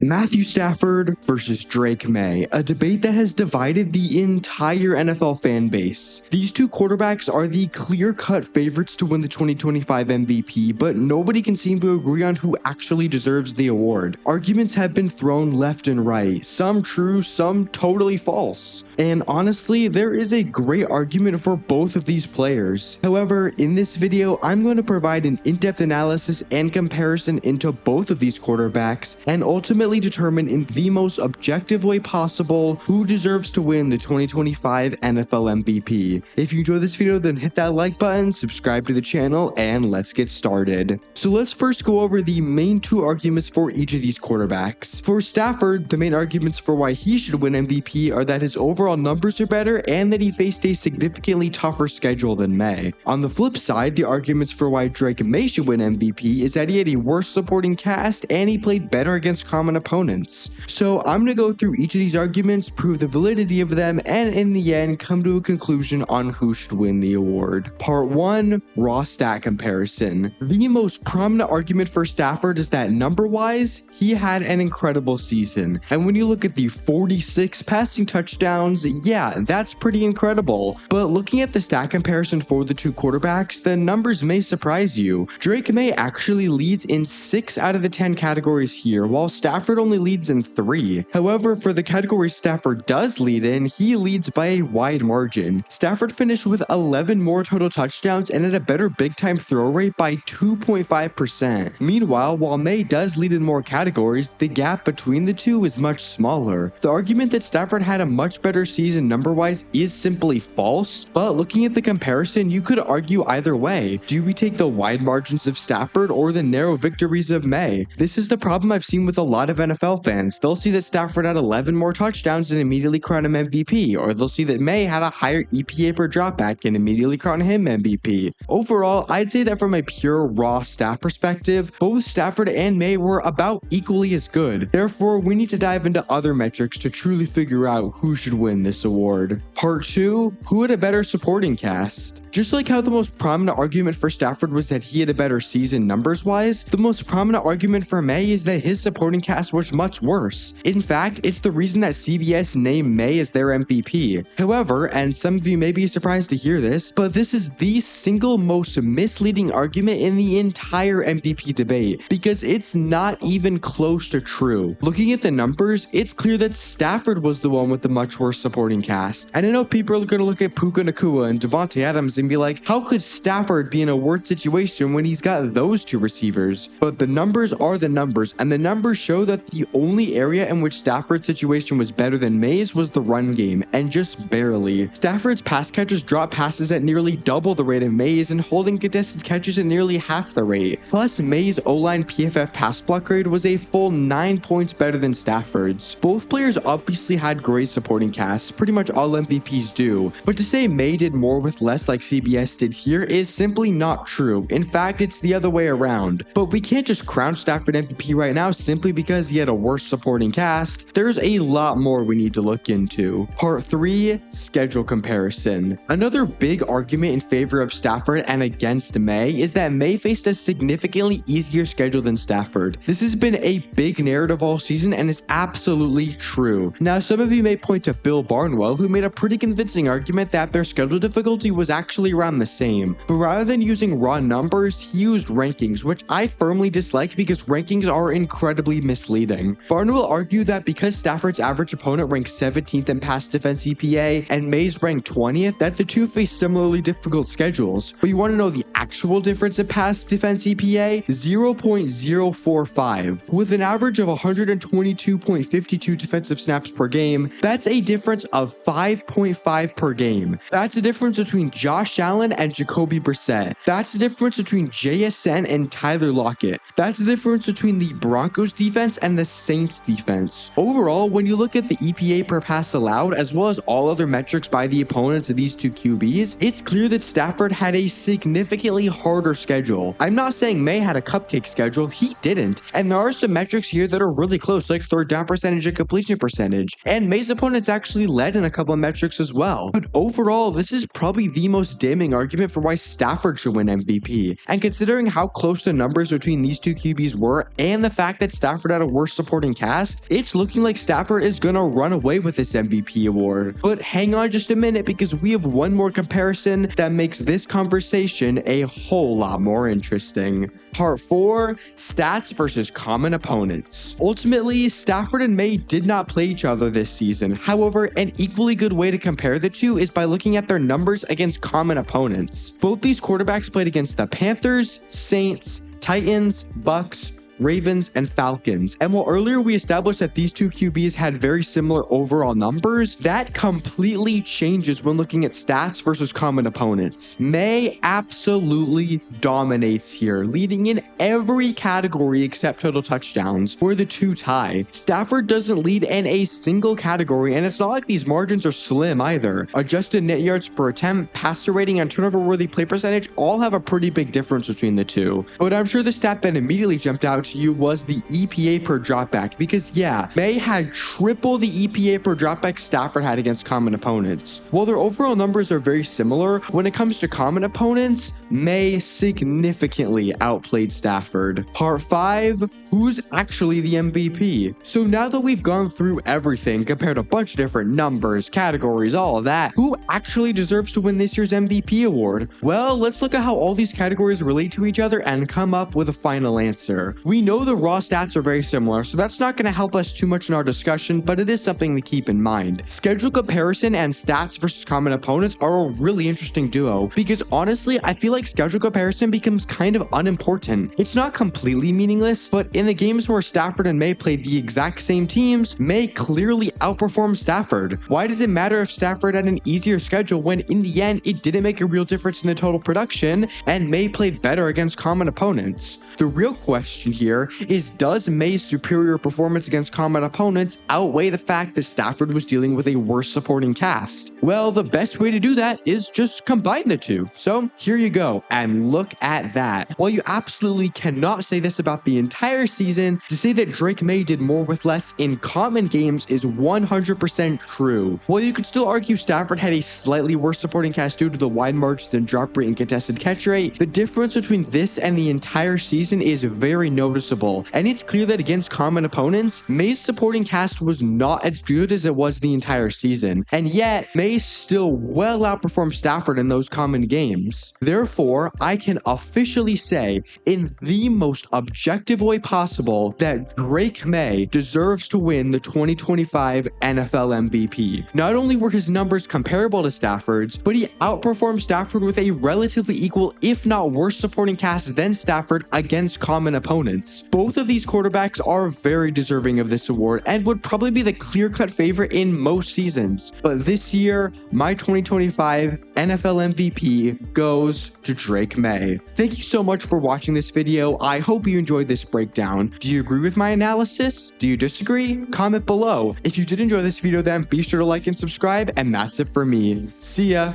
Matthew Stafford versus Drake Maye, a debate that has divided the entire NFL fan base. These two quarterbacks are the clear-cut favorites to win the 2025 MVP, but nobody can seem to agree on who actually deserves the award. Arguments have been thrown left and right, some true, some totally false. And honestly, there is a great argument for both of these players. However, in this video, I'm going to provide an in-depth analysis and comparison into both of these quarterbacks, and ultimately determine in the most objective way possible who deserves to win the 2025 NFL MVP. If you enjoyed this video, then hit that like button, subscribe to the channel, and let's get started. So let's first go over the main two arguments for each of these quarterbacks. For Stafford, the main arguments for why he should win MVP are that his overall numbers are better and that he faced a significantly tougher schedule than Maye. On the flip side, the arguments for why Drake Maye should win MVP is that he had a worse supporting cast and he played better against common opponents. So I'm going to go through each of these arguments, prove the validity of them, and in the end come to a conclusion on who should win the award. Part 1, raw stat comparison. The most prominent argument for Stafford is that number-wise, he had an incredible season. And when you look at the 46 passing touchdowns, yeah, that's pretty incredible. But looking at the stat comparison for the two quarterbacks, the numbers may surprise you. Drake Maye actually leads in 6 out of the 10 categories here, while Stafford only leads in 3. However, for the categories Stafford does lead in, he leads by a wide margin. Stafford finished with 11 more total touchdowns and had a better big-time throw rate by 2.5%. Meanwhile, while Maye does lead in more categories, the gap between the two is much smaller. The argument that Stafford had a much better season number-wise is simply false, but looking at the comparison, you could argue either way. Do we take the wide margins of Stafford or the narrow victories of Maye? This is the problem I've seen with a lot of NFL fans. They'll see that Stafford had 11 more touchdowns and immediately crown him MVP, or they'll see that Maye had a higher EPA per dropback and immediately crown him MVP. Overall, I'd say that from a pure raw stat perspective, both Stafford and Maye were about equally as good. Therefore, we need to dive into other metrics to truly figure out who should win this award. Part 2, who had a better supporting cast? Just like how the most prominent argument for Stafford was that he had a better season numbers-wise, the most prominent argument for Maye is that his supporting cast was much worse. In fact, it's the reason that CBS named Maye as their MVP. However, and some of you may be surprised to hear this, but this is the single most misleading argument in the entire MVP debate, because it's not even close to true. Looking at the numbers, it's clear that Stafford was the one with the much worse supporting cast. And I know people are going to look at Puka Nacua and Devontae Adams and be like, how could Stafford be in a worse situation when he's got those two receivers? But the numbers are the numbers, and the numbers show that the only area in which Stafford's situation was better than Maye's was the run game, and just barely. Stafford's pass catchers dropped passes at nearly double the rate of Maye's and holding contested catches at nearly half the rate. Plus, Maye's O-line PFF pass block grade was a full 9 points better than Stafford's. Both players obviously had great supporting casts, pretty much all MVPs do, but to say Maye did more with less like CBS did here is simply not true. In fact, it's the other way around. But we can't just crown Stafford MVP right now simply because he had a worse supporting cast. There's a lot more we need to look into. Part 3, schedule comparison. Another big argument in favor of Stafford and against Maye is that Maye faced a significantly easier schedule than Stafford. This has been a big narrative all season and is absolutely true. Now, some of you may point to Bill Barnwell, who made a pretty convincing argument that their schedule difficulty was actually around the same. But rather than using raw numbers, he used rankings, which I firmly dislike because rankings are incredibly misleading. Barnwell argued that because Stafford's average opponent ranked 17th in pass defense EPA and Maye's ranked 20th, that the two face similarly difficult schedules. But you want to know the actual difference in pass defense EPA? 0.045. With an average of 122.52 defensive snaps per game, that's a difference of 5.5 per game. That's a difference between Josh Allen and Jacoby Brissett. That's the difference between JSN and Tyler Lockett. That's the difference between the Broncos defense and the Saints defense. Overall, when you look at the EPA per pass allowed, as well as all other metrics by the opponents of these two QBs, it's clear that Stafford had a significantly harder schedule. I'm not saying Maye had a cupcake schedule, he didn't. And there are some metrics here that are really close, like third down percentage and completion percentage. And Maye's opponents actually led in a couple of metrics as well. But overall, this is probably the most damning argument for why Stafford should win MVP. And considering how close the numbers between these two QBs were, and the fact that Stafford had a worst supporting cast, it's looking like Stafford is gonna run away with this MVP award. But hang on just a minute, because we have one more comparison that makes this conversation a whole lot more interesting. Part 4, stats versus common opponents. Ultimately, Stafford and Maye did not play each other this season. However, an equally good way to compare the two is by looking at their numbers against common opponents. Both these quarterbacks played against the Panthers, Saints, Titans, Bucks, Ravens, and Falcons. And while earlier we established that these two QBs had very similar overall numbers, that completely changes when looking at stats versus common opponents. Maye absolutely dominates here, leading in every category except total touchdowns, where the two tie. Stafford doesn't lead in a single category, and it's not like these margins are slim either. Adjusted net yards per attempt, passer rating, and turnover-worthy play percentage all have a pretty big difference between the two. But I'm sure the stat that immediately jumped out to you was the EPA per dropback, because yeah, Maye had triple the EPA per dropback Stafford had against common opponents. While their overall numbers are very similar, when it comes to common opponents, Maye significantly outplayed Stafford. Part 5, who's actually the MVP? So now that we've gone through everything, compared a bunch of different numbers, categories, all of that, who actually deserves to win this year's MVP award? Well, let's look at how all these categories relate to each other and come up with a final answer. We know the raw stats are very similar, so that's not going to help us too much in our discussion, but it is something to keep in mind. Schedule comparison and stats versus common opponents are a really interesting duo, because honestly, I feel like schedule comparison becomes kind of unimportant. It's not completely meaningless, but in the games where Stafford and Maye played the exact same teams, Maye clearly outperformed Stafford. Why does it matter if Stafford had an easier schedule when in the end it didn't make a real difference in the total production and Maye played better against common opponents? The real question here is, does Maye's superior performance against common opponents outweigh the fact that Stafford was dealing with a worse supporting cast? Well, the best way to do that is just combine the two. So here you go, and look at that. While you absolutely cannot say this about the entire season, to say that Drake Maye did more with less in common games is 100% true. While you could still argue Stafford had a slightly worse supporting cast due to the wide margins in drop rate and contested catch rate, the difference between this and the entire season is very noticeable, and it's clear that against common opponents, Maye's supporting cast was not as good as it was the entire season, and yet Maye still well outperformed Stafford in those common games. Therefore, I can officially say, in the most objective way possible, that Drake Maye deserves to win the 2025 NFL MVP. Not only were his numbers comparable to Stafford's, but he outperformed Stafford with a relatively equal, if not worse, supporting cast than Stafford against common opponents. Both of these quarterbacks are very deserving of this award and would probably be the clear-cut favorite in most seasons. But this year, my 2025 NFL MVP goes to Drake Maye. Thank you so much for watching this video. I hope you enjoyed this breakdown. Do you agree with my analysis? Do you disagree? Comment below. If you did enjoy this video, then be sure to like and subscribe, and that's it for me. See ya!